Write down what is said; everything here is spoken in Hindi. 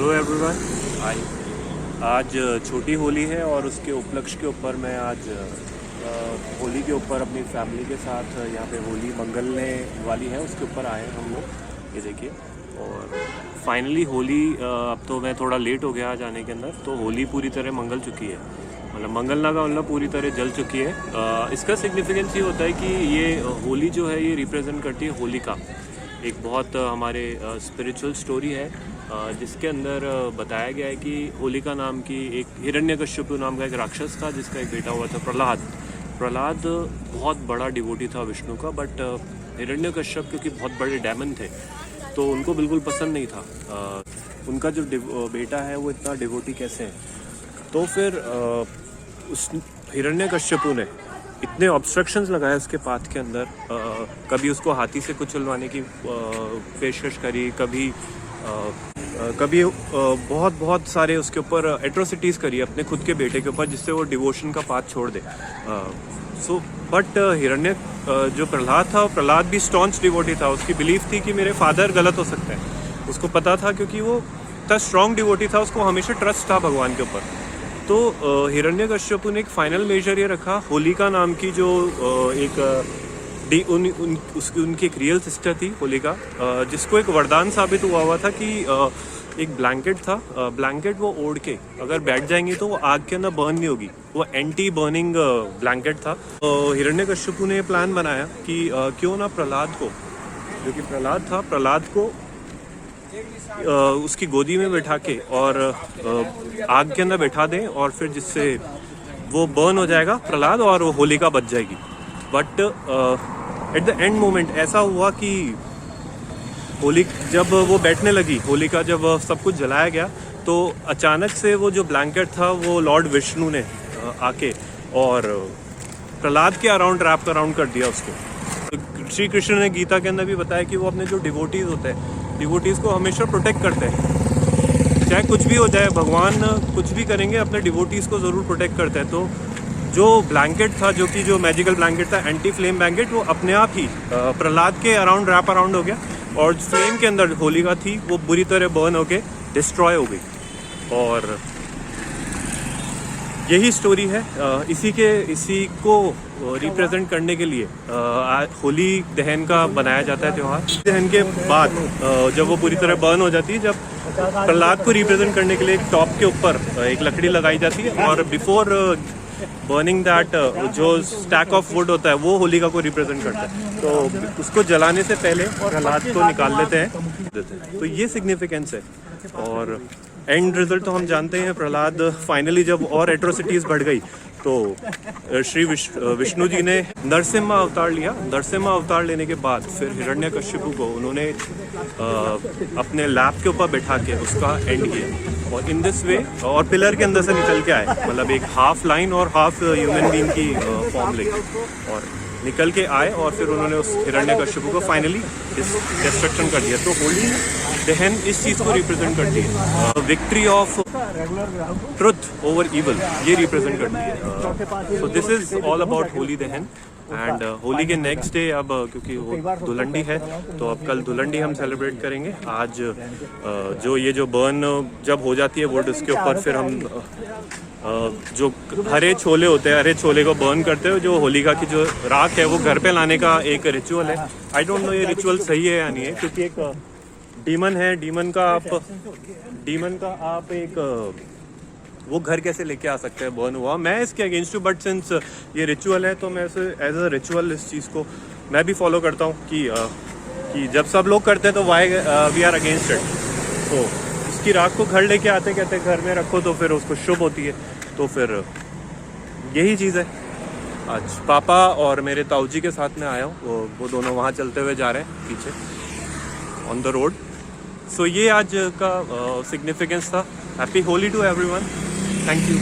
Hello everyone. हाय। आज छोटी होली है और उसके उपलक्ष्य के ऊपर मैं आज होली के ऊपर अपनी फैमिली के साथ यहाँ पे होली मंगलने वाली है उसके ऊपर आए हैं हम लोग। ये देखिए। और फाइनली होली अब तो मैं थोड़ा लेट हो गया आज आने के अंदर, तो होली पूरी तरह मंगल चुकी है। मतलब मंगलना का मतलब पूरी तरह जल चुकी है। इसका सिग्निफिकेंस ये होता है कि ये होली जो है ये रिप्रेजेंट करती है होलिका। एक बहुत हमारे स्पिरिचुअल स्टोरी है जिसके अंदर बताया गया है कि होलिका नाम की एक हिरण्यकश्यपु नाम का एक राक्षस था जिसका एक बेटा हुआ था प्रहलाद बहुत बड़ा डिवोटी था विष्णु का, बट हिरण्यकश्यप क्योंकि बहुत बड़े डेमन थे तो उनको बिल्कुल पसंद नहीं था उनका जो बेटा है वो इतना डिवोटी कैसे है। तो फिर उस हिरण्यकश्यपु ने इतने ऑब्स्ट्रक्शंस लगाए उसके पाथ के अंदर। कभी उसको हाथी से कुचलवाने की पेशकश करी, कभी बहुत सारे उसके ऊपर एट्रोसिटीज़ करी अपने खुद के बेटे के ऊपर, जिससे वो डिवोशन का पाथ छोड़ दे। बट हिरण्य जो प्रहलाद भी स्टॉन्च डिवोटी था। उसकी बिलीफ थी कि मेरे फादर गलत हो सकते हैं। उसको पता था क्योंकि वो इतना स्ट्रॉन्ग डिवोटी था, उसको हमेशा ट्रस्ट था भगवान के ऊपर। तो हिरण्यकश्यपु ने एक फाइनल मेजर ये रखा, होलिका नाम की जो उनकी एक रियल सिस्टर थी होलिका, जिसको एक वरदान साबित हुआ था कि एक ब्लैंकेट था, ब्लैंकेट वो ओढ़ के अगर बैठ जाएंगी तो वो आग के अंदर बर्न नहीं होगी। वो एंटी बर्निंग ब्लैंकेट था। हिरण्यकश्यपु ने प्लान बनाया कि क्यों ना प्रहलाद को उसकी गोदी में बैठा के और आग के अंदर बैठा दें, और फिर जिससे वो बर्न हो जाएगा प्रहलाद और वो होलिका बच जाएगी। But at the end moment ऐसा हुआ कि जब वो बैठने लगी, होलिका जब सब कुछ जलाया गया, तो अचानक से वो जो ब्लैंकेट था वो लॉर्ड विष्णु ने आके और प्रहलाद के रैप अराउंड कर दिया उसको। तो श्री कृष्ण ने गीता के अंदर भी बताया कि वो अपने जो डिवोटीज होते हैं, डिवोटीज को हमेशा प्रोटेक्ट करते हैं। चाहे कुछ भी हो जाए, भगवान कुछ भी करेंगे अपने डिवोटीज को ज़रूर प्रोटेक्ट करते हैं। तो जो ब्लैंकेट था, जो मैजिकल ब्लैंकेट था, एंटी फ्लेम ब्लैंकेट, वो अपने आप ही प्रहलाद के रैप अराउंड हो गया, और फ्लेम के अंदर होलिका थी वो बुरी तरह बर्न होके डिस्ट्रॉय हो गई। और यही स्टोरी है। इसी को रिप्रेजेंट करने के लिए होली दहन का बनाया जाता है त्यौहार। दहन के बाद जब वो पूरी तरह बर्न हो जाती है, जब प्रहलाद को रिप्रेजेंट करने के लिए एक टॉप के ऊपर एक लकड़ी लगाई जाती है, और बिफोर बर्निंग दैट जो स्टैक ऑफ वुड होता है वो होलिका को रिप्रेजेंट करता है। तो उसको जलाने से पहले प्रहलाद को निकाल लेते हैं। तो ये सिग्निफिकेंस है। और एंड रिजल्ट तो हम जानते हैं, प्रहलाद फाइनली जब और एट्रोसिटीज़ बढ़ गई तो श्री विष्णु जी ने नरसिम्हा अवतार लिया। नरसिम्हा अवतार लेने के बाद फिर हिरण्यकश्यपु को उन्होंने अपने लैप के ऊपर बैठा के उसका एंड किया, और इन दिस वे, और पिलर के अंदर से निकल के आए, मतलब एक हाफ लाइन और हाफ ह्यूमन बीइंग की फॉर्म लेके और निकल के आए, और फिर उन्होंने उस हिरण्यकश्यपु को फाइनली डिस्ट्रक्शन कर दिया। तो होली दहन इस चीज़ को रिप्रेजेंट करती है, victory of truth over evil, ये रिप्रेजेंट करती है। So this is all about Holi दहन। एंड होली के नेक्स्ट डे, अब क्योंकि वो धुलंडी है तो अब कल धुलंडी हम सेलिब्रेट करेंगे। आज जो बर्न जब हो जाती है वुड, उसके ऊपर फिर हम जो हरे छोले होते हैं, हरे छोले को बर्न करते हैं। जो होलिका की जो राख है वो घर पे लाने का एक रिचुअल है। आई डोंट नो ये रिचुअल सही है या नहीं है, क्योंकि एक डीमन है, डीमन का आप एक वो घर कैसे लेके आ सकते हैं बर्न हुआ। मैं इसके अगेंस्ट हूँ, बट सिंस ये रिचुअल है तो मैं इसे एज अ रिचुअल इस चीज़ को मैं भी फॉलो करता हूँ कि जब सब लोग करते हैं तो why we are against it. तो इसकी राख को घर लेके आते, कहते घर में रखो तो फिर उसको शुभ होती है। तो फिर यही चीज़ है। आज पापा और मेरे ताऊ जी के साथ में आया हूँ, वो दोनों वहाँ चलते हुए जा रहे हैं पीछे ऑन द रोड। सो ये आज का सिग्निफिकेंस था। Happy Holi to everyone. Thank you.